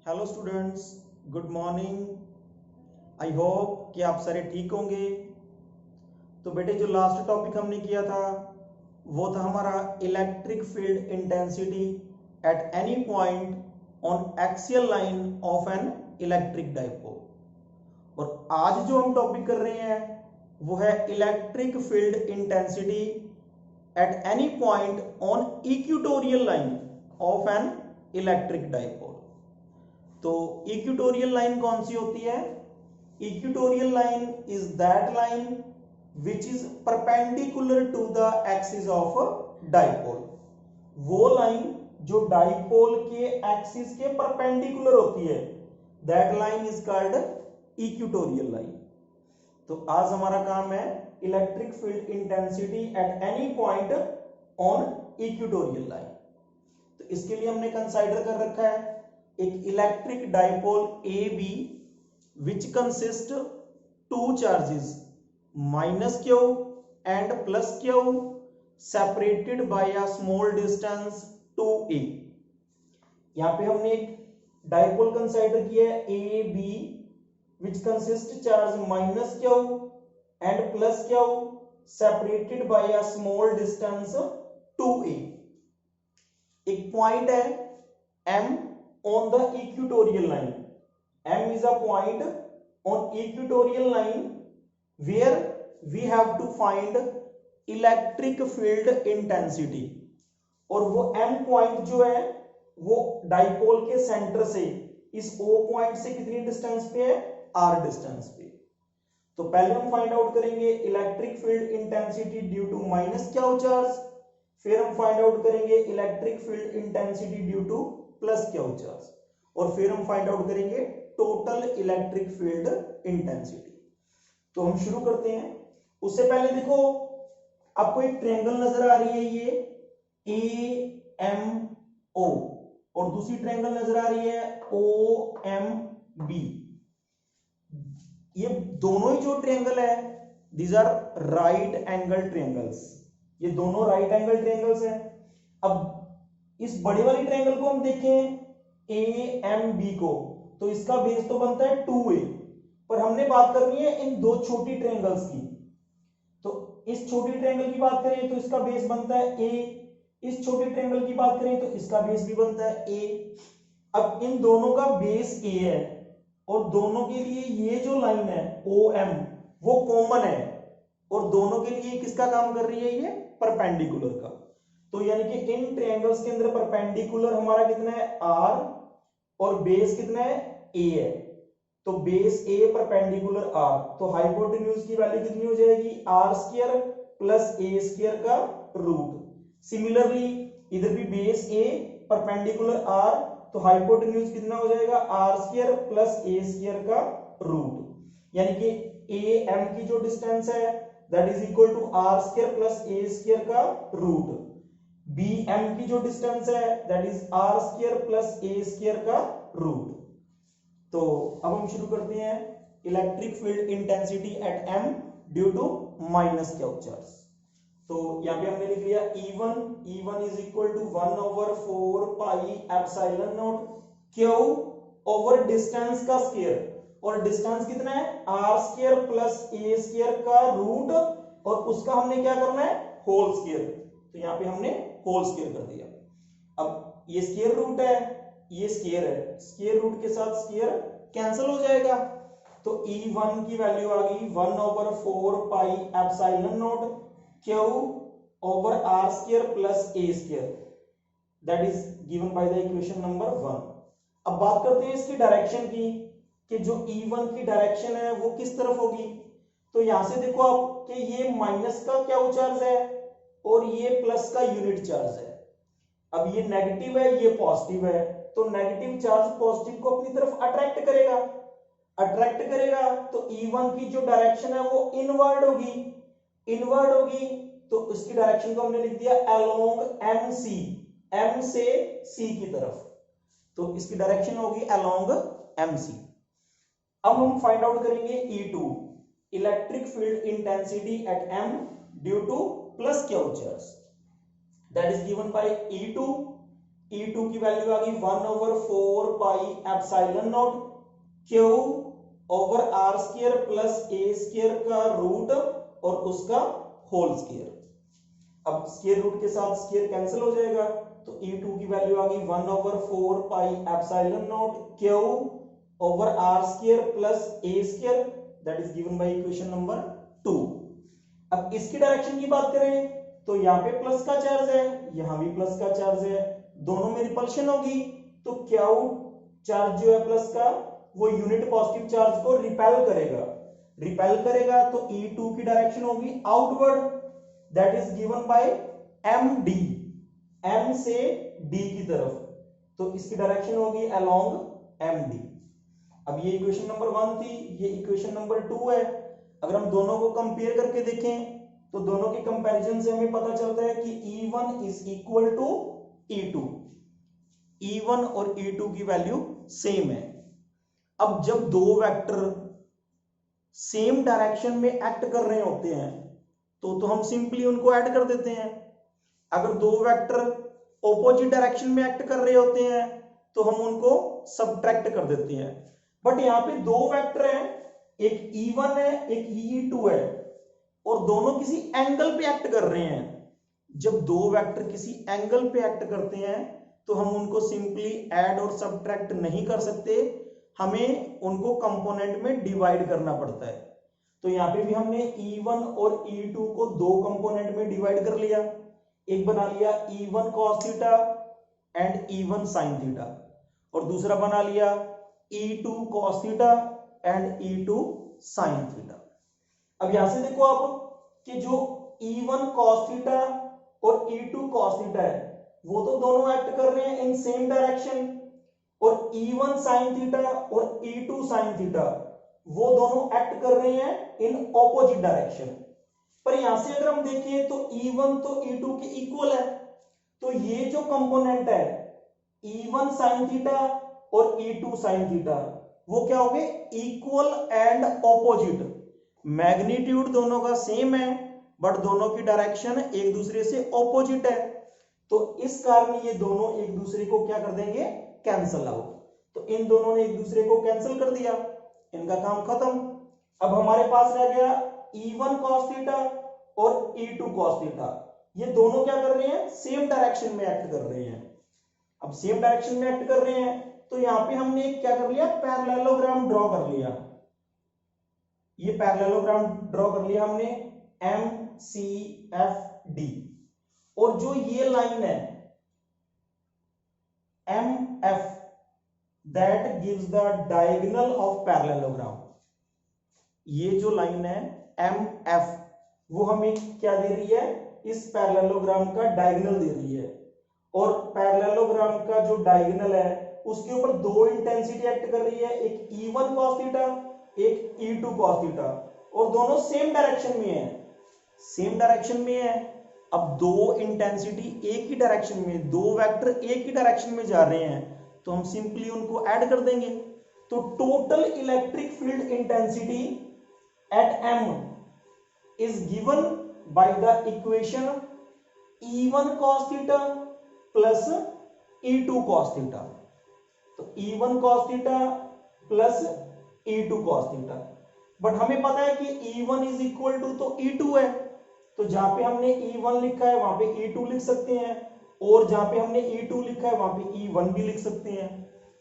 Hello students, good morning. I hope कि आप सारे ठीक होंगे। तो बेटे, जो लास्ट टॉपिक हमने किया था वो था हमारा electric field intensity at any point on axial line of an electric dipole. और आज जो हम टॉपिक कर रहे हैं वो है electric field intensity at any point on equatorial line of an electric dipole. तो इक्वेटोरियल लाइन कौन सी होती है? Equatorial line is that line which is perpendicular to the axis of dipole. वो लाइन जो डाइपोल के एक्सिस के perpendicular होती है, that line is called equatorial line. तो आज हमारा काम है electric field intensity at any point on equatorial line. तो इसके लिए हमने कंसाइडर कर रखा है एक electric dipole A B which consist two charges -q and +q separated by a small distance 2a। यहां पे हमने एक डाइपोल कंसाइडर किया है A B which consist charge -q and +q separated by a small distance 2a। एक point है m on the equatorial line. M is a point on equatorial line where we have to find electric field intensity। और वो M point जो है वो dipole के centre से इस O पॉइंट से कितनी डिस्टेंस पे है? R डिस्टेंस पे। तो पहले हम फाइंड आउट करेंगे electric field intensity due to -q charge, फिर हम फाइंड आउट करेंगे electric field intensity due to +q charge, और फिर हम फाइंड आउट करेंगे टोटल इलेक्ट्रिक फील्ड इंटेंसिटी। तो हम शुरू करते हैं। उससे पहले देखो, आपको एक ट्रायंगल नजर आ रही है, ये AMO, और दूसरी ट्रायंगल नजर आ रही है OMB। ये दोनों ही जो ट्रायंगल है these are right angle triangles. ये दोनों राइट एंगल ट्रायंगल्स हैं। अब इस बड़ी वाली ट्रायंगल को हम देखें AMB को, तो इसका बेस तो बनता है 2a, पर हमने बात करनी है इन दो छोटी ट्रायंगल्स की। तो इस छोटी ट्रायंगल की बात करें तो इसका बेस बनता है a, इस छोटी ट्रायंगल की बात करें तो इसका बेस भी बनता है a। अब इन दोनों का बेस a है और दोनों के लिए ये जो लाइन है OM वो कॉमन है, और दोनों के लिए किसका काम कर रही है? ये परपेंडिकुलर का। तो यानी कि इन ट्रायंगल्स के अंदर परपेंडिकुलर हमारा कितना है? R, और बेस कितना है? A है। तो बेस A परपेंडिकुलर R, तो हाइपोटेन्यूज की वैल्यू कितनी हो जाएगी? r² प्लस a² का रूट। सिमिलरली इधर भी बेस A परपेंडिकुलर R, तो हाइपोटेन्यूज कितना हो जाएगा? r² प्लस a² का रूट। यानी कि AM की जो डिस्टेंस है that is equal to r² plus a² का रूट। BM की जो डिस्टेंस है that is r² plus a² का रूट। तो अब हम शुरू करते हैं electric field intensity at M due to -q charge. तो यहां पे हमने लिख लिया E1 is equal to 1/4 pi epsilon naught q over distance का स्क्वायर, और डिस्टेंस कितना है? r² प्लस a² का रूट, और उसका हमने क्या करना है? Whole square. तो यहां पे हमने होल स्क्वायर कर दिया। अब ये स्क्वायर रूट है, ये स्क्वायर है, स्क्वायर रूट के साथ स्क्वायर कैंसिल हो जाएगा। तो E1 की वैल्यू आ गई 1/4 pi epsilon naught q over r² plus a², that is given by the equation number 1। अब बात करते हैं इसकी डायरेक्शन की, कि जो E1 की डायरेक्शन है वो किस तरफ होगी। तो यहां से देखो आप कि ये माइनस का q चार्ज है और ये प्लस का यूनिट चार्ज है। अब ये नेगेटिव है, ये पॉजिटिव है, तो नेगेटिव चार्ज पॉजिटिव को अपनी तरफ अट्रैक्ट करेगा। तो E1 की जो डायरेक्शन है वो इनवर्ड होगी, तो उसकी डायरेक्शन को हमने लिख दिया अलोंग MC, M से C की तरफ। तो इसकी डायरेक्शन होगी अलोंग MC। अब हम फाइंड आउट करेंगे E2, electric field intensity at M due to +q charge, that is given by E2 E2 की वैल्यू आ गई 1/4 pi epsilon naught Q over R square plus A square का root और उसका whole square. अब square root के साथ square cancel हो जाएगा, तो E2 की वैल्यू आ गई 1/4 pi epsilon naught Q over R square plus A square, that is given by equation number 2। अब इसकी डायरेक्शन की बात करें तो यहाँ पे प्लस का चार्ज है, यहाँ भी प्लस का चार्ज है, दोनों में रिपल्शन होगी, तो क्या चार्ज जो है प्लस का वो यूनिट पॉजिटिव चार्ज को रिपेल करेगा तो E2 की डायरेक्शन होगी outward, that is given bye MD, M से D की तरफ, तो इसकी डायरेक्शन होगी अलोंग MD। अब ये इक्वेशन नंबर 1 थी, ये इक्वेशन नंबर 2 है। अगर हम दोनों को कंपेयर करके देखें तो दोनों के कंपैरिजन से हमें पता चलता है कि E1 is equal to E2, E1 और E2 की वैल्यू सेम है। अब जब दो वेक्टर सेम डायरेक्शन में एक्ट कर रहे होते हैं तो हम सिंपली उनको ऐड कर देते हैं। अगर दो वेक्टर ऑपोजिट डायरेक्शन में एक्ट कर रहे होते हैं तो हम उनको सबट्रैक्ट कर देते हैं। बट यहाँ पे दो वेक्टर हैं, एक E1 है एक E2 है, और दोनों किसी एंगल पे एक्ट कर रहे हैं। जब दो वेक्टर किसी एंगल पे एक्ट करते हैं तो हम उनको सिंपली ऐड और सबट्रैक्ट नहीं कर सकते, हमें उनको कंपोनेंट में डिवाइड करना पड़ता है। तो यहाँ पे भी हमने E1 और E2 को दो कंपोनेंट में डिवाइड कर लिया, एक बना लिया E1 cos theta and E1 sin theta, और दूसरा बना लिया E2 cos theta and E2 sin theta. अब यहां से देखो आप कि जो E1 cos थीटा और E2 cos थीटा है वो तो दोनों एक्ट कर रहे हैं इन सेम डायरेक्शन, और E1 sin थीटा और E2 sin थीटा वो दोनों एक्ट कर रहे हैं इन ऑपोजिट डायरेक्शन। पर यहां से अगर हम देखें तो E1 तो E2 के इक्वल है, तो ये जो कंपोनेंट है E1 sin थीटा और E2 sin थीटा वो क्या हो गए, इक्वल एंड ऑपोजिट। मैग्नीट्यूड दोनों का सेम है बट दोनों की डायरेक्शन एक दूसरे से ऑपोजिट है, तो इस कारण ये दोनों एक दूसरे को क्या कर देंगे, कैंसल आउट। तो इन दोनों ने एक दूसरे को कैंसिल कर दिया, इनका काम खत्म। अब हमारे पास रह गया E1 cos थीटा और E2 cos थीटा, ये दोनों क्या कर रहे हैं, सेम डायरेक्शन में एक्ट कर रहे हैं। अब सेम डायरेक्शन में एक्ट कर रहे हैं तो यहां पे हमने क्या कर लिया, पैरेललोग्राम ड्रॉ कर लिया। ये पैरेललोग्राम ड्रॉ कर लिया हमने MCFD, और जो ये लाइन है MF that gives the diagonal of parallelogram, ये जो लाइन है MF वो हमें क्या दे रही है, इस पैरेललोग्राम का डायगोनल दे रही है। और पैरेललोग्राम का जो डायगोनल है उसके ऊपर दो इंटेंसिटी एक्ट कर रही है, एक E1 cos थीटा एक E2 cos थीटा, और दोनों सेम डायरेक्शन में है, सेम डायरेक्शन में है। अब दो इंटेंसिटी एक ही डायरेक्शन में, दो वेक्टर एक ही डायरेक्शन में जा रहे हैं तो हम सिंपली उनको ऐड कर देंगे। तो total electric field intensity at M is given by the equation E1 cos theta plus E2 cos theta। तो E1 cos theta plus E2 cos theta, but हमें पता है कि E1 is equal to तो E2 है, तो जहां पे हमने E1 लिखा है वहां पे E2 लिख सकते हैं, और जहां पे हमने E2 लिखा है वहां पे E1 भी लिख सकते हैं।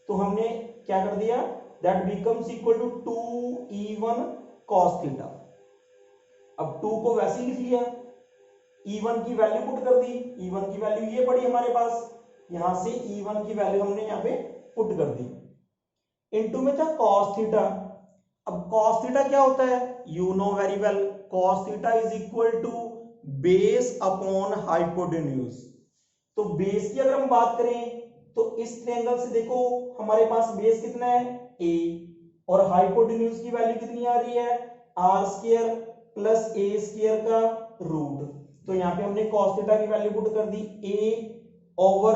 तो हमने क्या कर दिया, that becomes equal to 2E1 cos theta। अब 2 को वैसे ही लिख लिया, E1 की वैल्यू पुट कर दी, E1 की वैल्यू ये पड़ी हमारे पास, यहां से E1 की वैल्यू हमने यहां पे पुट कर दी। इनटू में था cos थीटा। अब cos थीटा क्या होता है, you know very well, cos theta is equal to base upon hypotenuse. तो बेस की अगर हम बात करें तो इस ट्रायंगल से देखो हमारे पास बेस कितना है a, और हाइपोटेन्यूज की वैल्यू कितनी आ रही है, R square plus A square का रूट। तो यहाँ पे हमने cos थीटा की वैल्यू पुट कर दी a over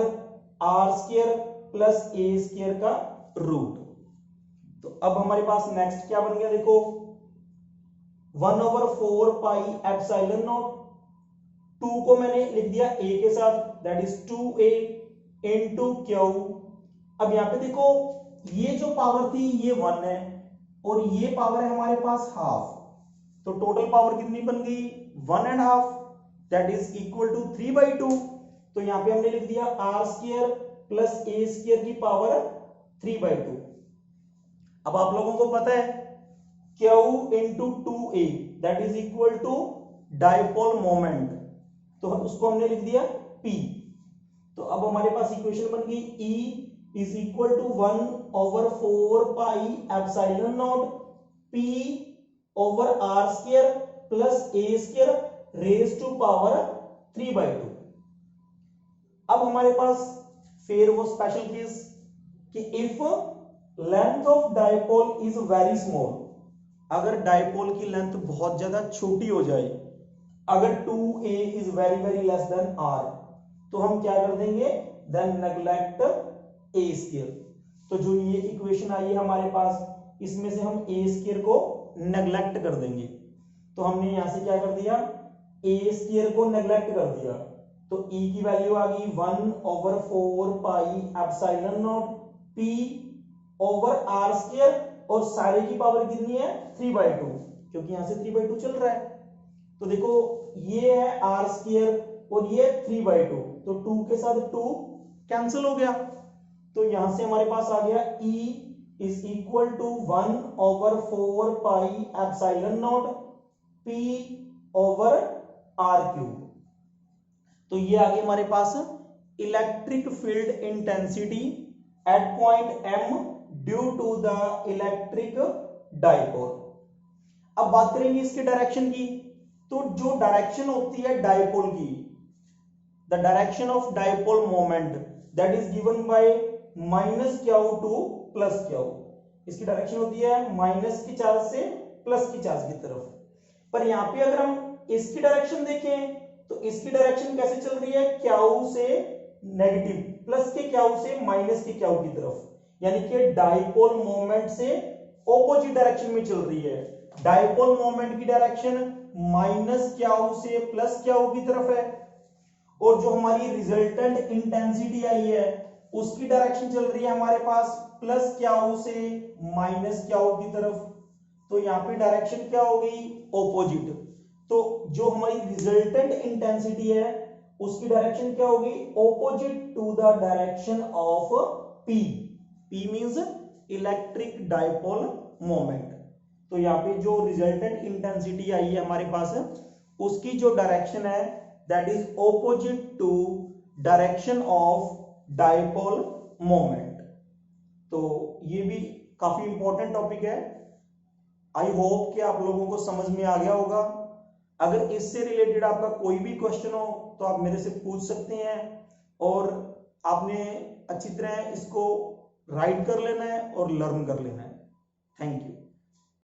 R square plus A square का रूट। तो अब हमारे पास नेक्स्ट क्या बन गया, देखो 1/4 पाई एप्सिलॉन नॉट, 2 को मैंने लिख दिया a के साथ, that is 2a into Q. अब यहाँ पे देखो ये जो पावर थी ये 1 है और ये पावर है हमारे पास हाफ, तो टोटल पावर कितनी बन गई 1.5, दैट इज इक्वल टू 3/2। तो यहाँ पे हमने लिख दिया R square plus A square की पावर 3/2। अब आप लोगों को पता है Q into 2A that is equal to dipole moment, तो उसको हमने लिख दिया P। तो अब हमारे पास इक्वेशन बन गई E is equal to 1/4 pi epsilon not P over R square plus A square raise to power 3/2। अब हमारे पास फिर वो स्पेशल केस कि if length of dipole is very small, अगर डाइपोल की लेंथ बहुत ज्यादा छोटी हो जाए, अगर 2A is very very less than R, तो हम क्या कर देंगे देन नेग्लेक्ट A स्क्वायर। तो जो ये इक्वेशन आई है हमारे पास, इसमें से हम A स्क्वायर को नेग्लेक्ट कर देंगे। तो हमने यहां से क्या कर दिया A स्क्वायर को नेग्लेक्ट कर दिया, तो E की वैल्यू आ गई 1/4 pi epsilon not P over R square, और सारे की पावर कितनी है 3/2, क्योंकि यहां से 3/2 चल रहा है। तो देखो ये है R स्क्वायर और ये 3/2, तो 2 के साथ 2 कैंसिल हो गया, तो यहां से हमारे पास आ गया E is equal to 1/4 pi epsilon not P over R cube. तो ये आ गया हमारे पास electric field intensity at point M due to the electric dipole. अब बात करेंगे इसके डायरेक्शन की, तो जो डायरेक्शन होती है डाइपोल की, the direction of dipole moment that is given by -q to +q। इसकी डायरेक्शन होती है माइनस की चार्ज से प्लस की चार्ज की तरफ। पर यहां पे अगर हम इसकी डायरेक्शन देखें तो इसकी डायरेक्शन कैसे चल रही है, q से नेगेटिव, प्लस के q से माइनस के q की तरफ, यानी कि डाइपोल मोमेंट से ऑपोजिट डायरेक्शन में चल रही है। डाइपोल मोमेंट की डायरेक्शन -q से +q की तरफ है, और जो हमारी रिजल्टेंट इंटेंसिटी आई है उसकी डायरेक्शन चल रही है हमारे पास +q से -q की तरफ। तो यहाँ पे डायरेक्शन क्या हो गई ऑपोजिट, तो जो हमारी रिजल्टेंट इंटेंसिटी है उसकी डायरेक्शन क्या होगी opposite to the direction of P। P means electric dipole moment. तो यहाँ पे जो रिजल्टेंट इंटेंसिटी आई है हमारे पास, उसकी जो डायरेक्शन है that is opposite to direction of dipole moment. तो ये भी काफी इंपॉर्टेंट टॉपिक है। आई होप कि आप लोगों को समझ में आ गया होगा। अगर इससे रिलेटेड आपका कोई भी क्वेश्चन हो तो आप मेरे से पूछ सकते हैं, और आपने अच्छी तरह इसको राइट कर लेना है और लर्न कर लेना है। Thank you.